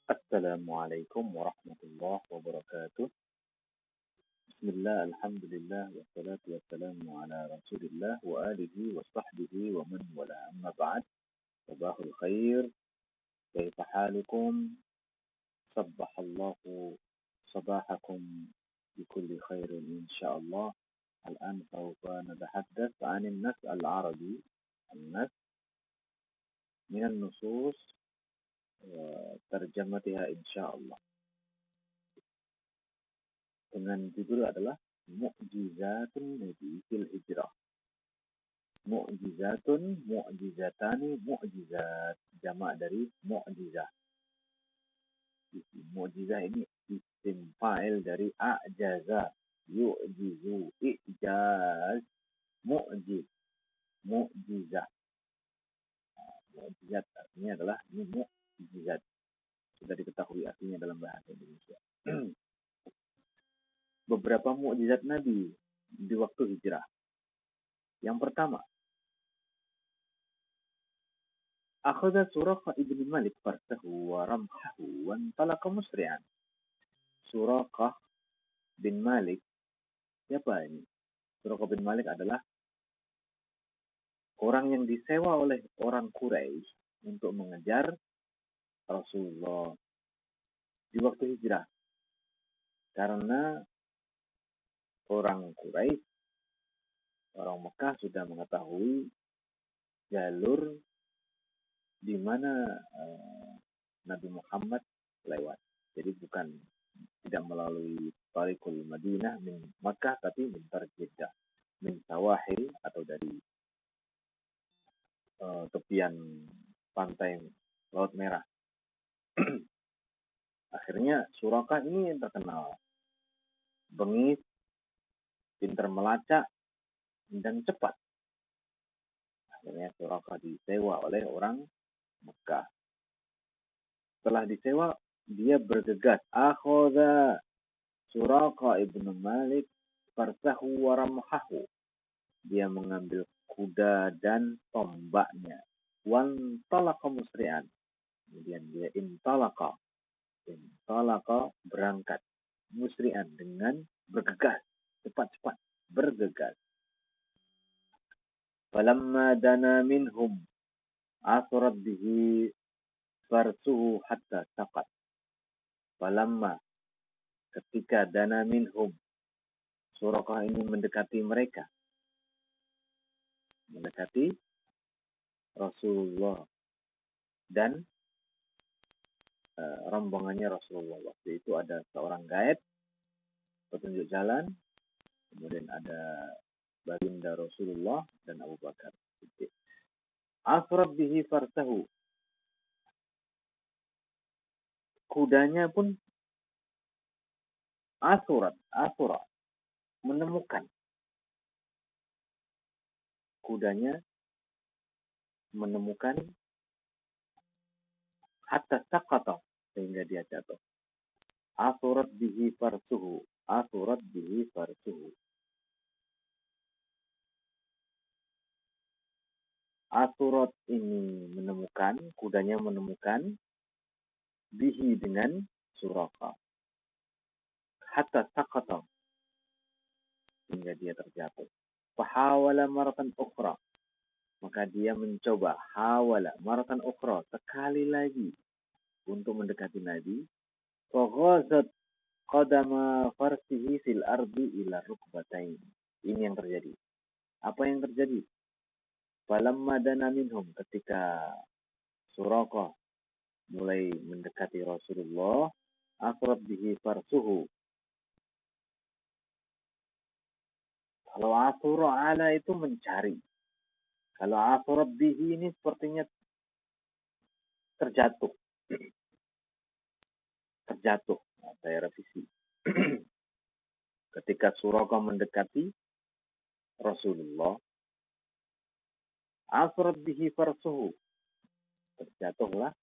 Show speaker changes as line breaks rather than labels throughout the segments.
Assalamualaikum warahmatullahi wabarakatuh. Bismillah, alhamdulillah, wassalatu wassalamu ala rasulillah wa alihi wa sahbihi wa man wala amma ba'd. Sabahul khair, kaifa halukum? Sabbahallahu sabahakum bikulli khairin insyaallah. الآن سوف نتحدث عن النص العربي النص من النصوص وترجمتها إن شاء الله dengan judul adalah Mu'jizatun Nabi fil Hijrah. Mu'jizatun, mu'jizatani, mu'jizat. Jamak dari mu'jizah. Mu'jizah ini isim fa'il dari a'jaza, yu'jizu, i'jaz, mu'jiz, mu'jizah. Mu'jizat artinya adalah ini mu'jizat. Sudah diketahui artinya dalam bahasa Indonesia. Beberapa mukjizat Nabi di waktu hijrah. Yang pertama, akhadha Suraqah ibn Malik farsahu wa ramhahu wa antalaqa musri'an. Suraqah bin Malik, siapa ini? Suraqah bin Malik adalah orang yang disewa oleh orang Quraisy untuk mengejar Rasulullah di waktu hijrah. Karena orang Quraisy, orang Mekah sudah mengetahui jalur di mana Nabi Muhammad lewat. Jadi tidak melalui Tariqul Madinah min Makkah, tapi min Jeddah, min Sawahil atau dari tepian pantai Laut Merah. Akhirnya Suraqah ini yang terkenal bengis, pintar melacak, dan cepat. Akhirnya Suraqah disewa oleh orang Mekah. Setelah disewa, dia bergegas. Akhadha Suraqah ibn Malik farsahu wa ramhahu. Dia mengambil kuda dan tombaknya. Wantalaqa musri'an. Kemudian dia intalaqa berangkat. Musri'an dengan bergegas. Cepat-cepat. Bergegas. Falamma dana minhum asurat bihi farsuhu hatta saqat. Falamma, ketika dana minhum, Suraqah ini mendekati mereka, mendekati Rasulullah dan rombongannya Rasulullah. Waktu itu ada seorang gaib, petunjuk jalan, kemudian ada baginda Rasulullah dan Abu Bakar. Asrat bihi farsahu. Kudanya pun asurat, menemukan. Kudanya menemukan hatta saqata, sehingga dia jatuh. Asurat bihi farsuhu. Asurat bihi farsuhu. Asurat ini menemukan, kudanya menemukan, bihi dengan Suraqah. Hatta saqata, hingga dia terjatuh. Fahawala maratan ukhra. Maka dia mencoba, hawala maratan ukhra, sekali lagi untuk mendekati Nabi. Faghazat qadama farsihi fil ardi ila rukbatain. Ini yang terjadi. Apa yang terjadi? Falamma dana minhum, ketika Suraqah mulai mendekati Rasulullah, asrat bihi farsuhu. Kalau asura ala itu mencari. Kalau asrat bihi ini sepertinya terjatuh. Terjatuh. Nah, saya revisi. Ketika Suraqah mendekati Rasulullah, asrat bihi farsuhu. Terjatuhlah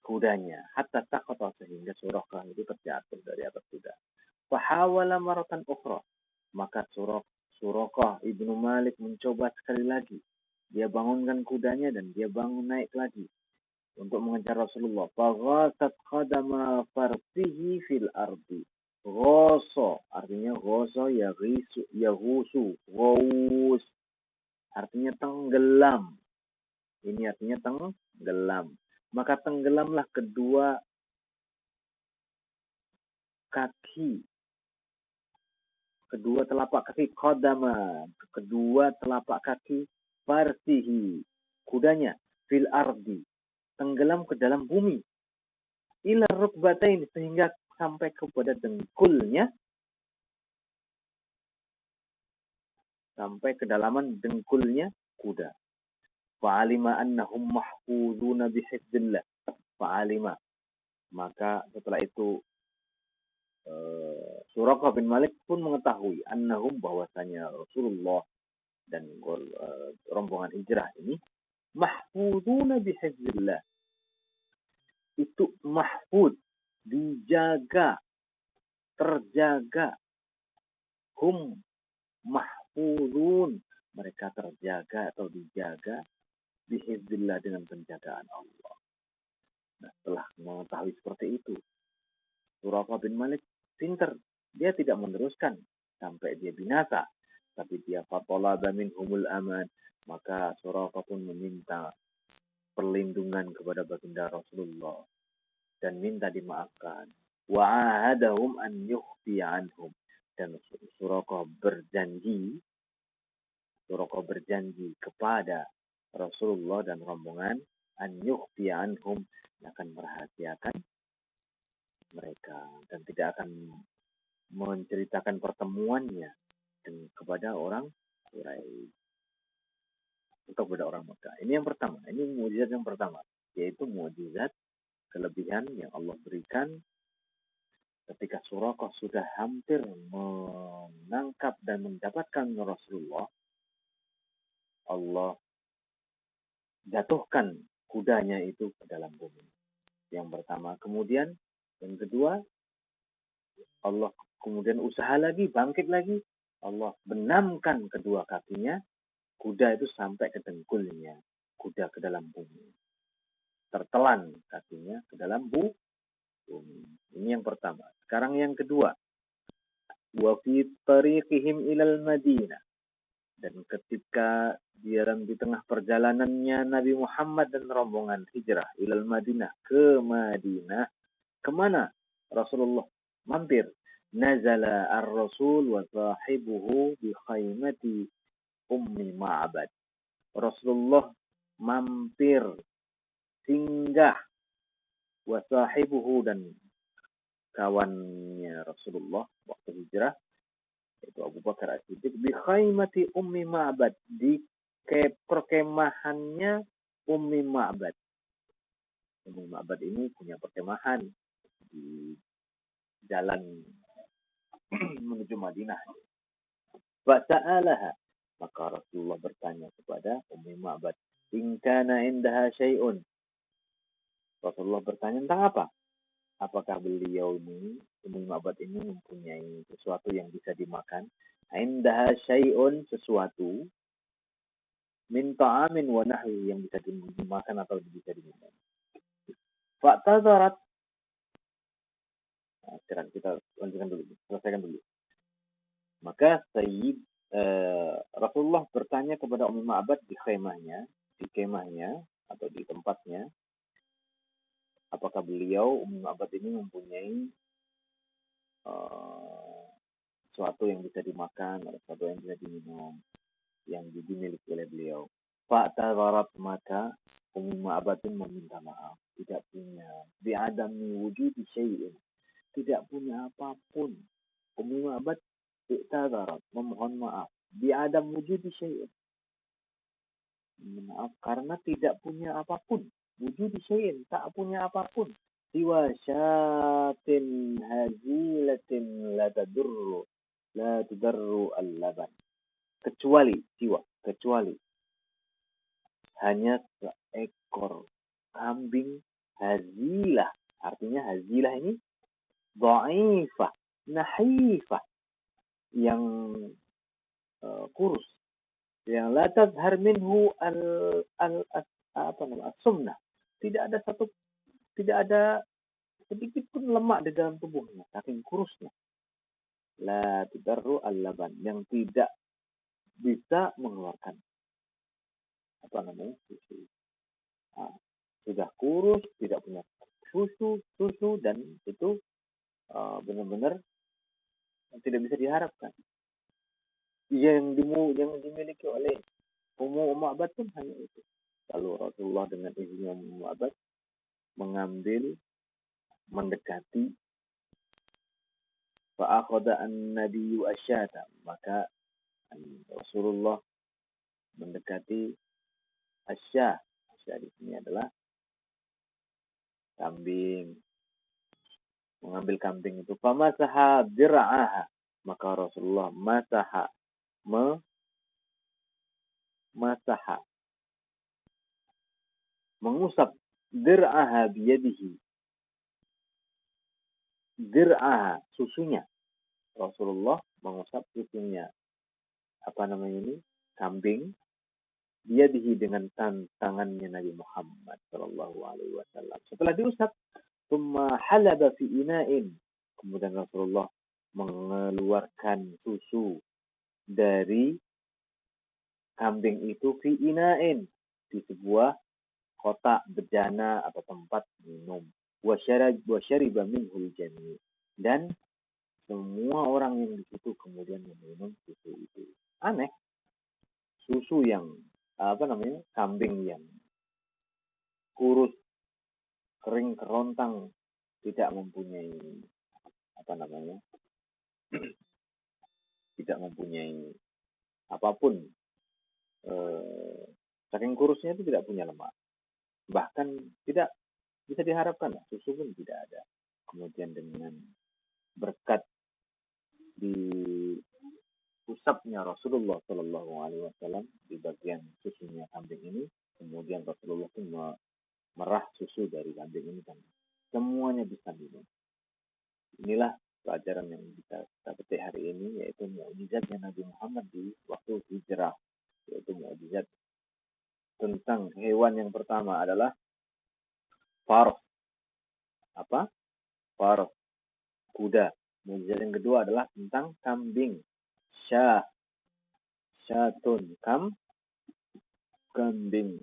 kudanya. Hatta saqata, sehingga Suraqah itu terjatuh dari atas kuda. Fahawala maratan ukhra. Maka Suraqah ibnu Malik mencoba sekali lagi. Dia bangunkan kudanya dan dia bangun naik lagi. untuk mengejar Rasulullah. Faghasat qadama farsihi fil ardi. Ghoso artinya ghoso yaghusu ghaus artinya tenggelam. Ini artinya tenggelam. Maka tenggelamlah kedua kaki, kedua telapak kaki qadama, kedua telapak kaki farsihi, kudanya fil ardi, tenggelam ke dalam bumi. Ila rukbatain, sehingga sampai kepada dengkulnya, sampai kedalaman dengkulnya kuda. Fa'alima annahum mahfuzuna bihifdzillah. Fa'alima, maka setelah itu Suraqah bin Malik pun mengetahui annahum, bahwasanya Rasulullah dan rombongan hijrah ini mahfuzuna bihifdzillah, itu mahfuz, dijaga, terjaga. Hum mahfuzun, mereka terjaga atau dijaga bihifdzillah, dengan penjagaan Allah. Nah, setelah mengetahui seperti itu, Suraqah bin Malik pintar, dia tidak meneruskan sampai dia binasa, tapi dia fatalaba minhumul aman, maka Suraqah pun meminta perlindungan kepada baginda Rasulullah dan minta dimaafkan. Wa'ahadahum an yukhfi anhum, dan Suraqah berjanji kepada Rasulullah dan rombongan an yukhfi anhum, akan merahasiakan mereka dan tidak akan menceritakan pertemuannya kepada orang Quraisy atau kepada orang Mekah. Ini yang pertama, ini mukjizat yang pertama, yaitu mukjizat kelebihan yang Allah berikan ketika Suraqah sudah hampir menangkap dan mendapatkan Rasulullah. Allah jatuhkan kudanya itu ke dalam bumi. Yang pertama. Kemudian yang kedua, Allah kemudian usaha lagi, bangkit lagi. Allah benamkan kedua kakinya, kuda itu sampai ke dengkulnya, kuda ke dalam bumi. Tertelan kakinya ke dalam bumi. Ini yang pertama. Sekarang yang kedua. Wa fi tariqihim ilal Madinah. Dan ketika di tengah perjalanannya Nabi Muhammad dan rombongan hijrah ilal Madinah, ke Madinah, kemana Rasulullah mampir? Nazala ar-Rasul wa sahibuhu bi khaymati Ummi Ma'bad. Rasulullah mampir, singgah, wa sahibuhu, dan kawannya Rasulullah waktu hijrah, yaitu Abu Bakar As-Siddiq, bi khaymati Ummi Ma'bad, di perkemahannya Ummi Ma'bad. Ummi Ma'bad ini punya perkemahan di jalan menuju Madinah. Fasa'alaha, maka Rasulullah bertanya kepada Ummi Ma'bad, in kana indaha syai'un. Rasulullah bertanya tentang apa? Apakah beliau ini, Ummi Ma'bad ini, mempunyai sesuatu yang bisa dimakan? Indaha syai'un, sesuatu, min ta'amin wa nahwi, yang bisa dimakan atau bisa diminum. Fa'tadarat, sekarang kita lanjutkan dulu, selesaikan dulu. Maka Rasulullah bertanya kepada Ummi Ma'bad di kemahnya atau di tempatnya, apakah beliau, Ummi Ma'bad ini, mempunyai sesuatu yang bisa dimakan atau sesuatu yang bisa diminum yang dimiliki oleh beliau. Fa'tadarat, maka Ummi Ma'bad meminta maaf, tidak punya, bi'adami wujudi syai'in, tidak punya apapun. Ummi Ma'bad i'tadarat, memohon maaf, bi'adam wujudi syai'in, maaf karena tidak punya apapun. Wujudi syai'in, tak punya apapun. Siwa syatin hazilatin la tudarru al-laban, kecuali hanya seekor kambing hazilah. Artinya hazilah ini dha'ifah, nahifah, yang kurus, yang la tadhar minhu as-sumnah, tidak ada sedikit pun lemak di dalam tubuhnya, saking kurusnya. La tudarru al-laban, yang tidak bisa mengeluarkan susu. Nah, sudah kurus, tidak punya susu dan itu benar-benar tidak bisa diharapkan. Yang dimiliki oleh Ummu Ma'bad pun hanya itu. Lalu Rasulullah dengan izinnya Ummu Ma'bad mendekati fa'akhadha an-nabiyyu asyata, maka Rasulullah mendekati asya. Asya di sini adalah kambing. Mengambil kambing itu famasaha dir'aha, maka Rasulullah mengusap dir'aha biyadihi, dir'aha, susunya. Rasulullah mengusap susunya kambing, biyadihi, dengan tangannya Nabi Muhammad sallallahu alaihi wasallam. Setelah diusap, thumma halaba fi ina'in, kemudian Rasulullah mengeluarkan susu dari kambing itu fi ina'in, di sebuah kotak bejana atau tempat minum. Wa syariba minhul jami', dan semua orang yang di situ kemudian meminum susu itu. Aneh, susu yang kambing yang kurus, kering, kerontang, tidak mempunyai tidak mempunyai apapun, saking kurusnya itu tidak punya lemak, bahkan tidak bisa diharapkan susu pun tidak ada. Kemudian dengan berkat di usapnya Rasulullah Shallallahu Alaihi Wasallam di bagian susunya kambing ini, kemudian Rasulullah pun merah susu dari kambing ini, dan semuanya bisa minum. Inilah pelajaran yang bisa kita petik hari ini, yaitu mukjizatnya Nabi Muhammad di waktu hijrah, yaitu mukjizat tentang hewan. Yang pertama adalah faros, faros, kuda. Mukjizat yang kedua adalah tentang kambing, syatun, kambing.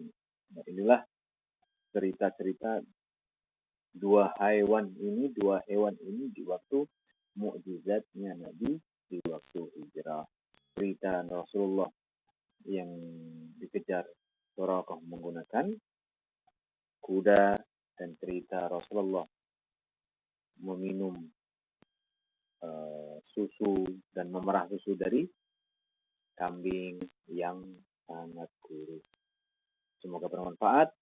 Nah, inilah cerita-cerita dua hewan ini di waktu mukjizatnya Nabi di waktu hijrah. Cerita Rasulullah yang dikejar Suraqah menggunakan kuda, dan cerita Rasulullah meminum susu dan memerah susu dari kambing yang sangat kurus. Semoga bermanfaat.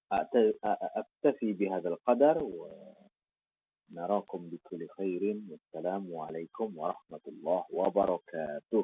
أكتفي بهذا القدر ونراكم بكل خير، والسلام عليكم ورحمة الله وبركاته.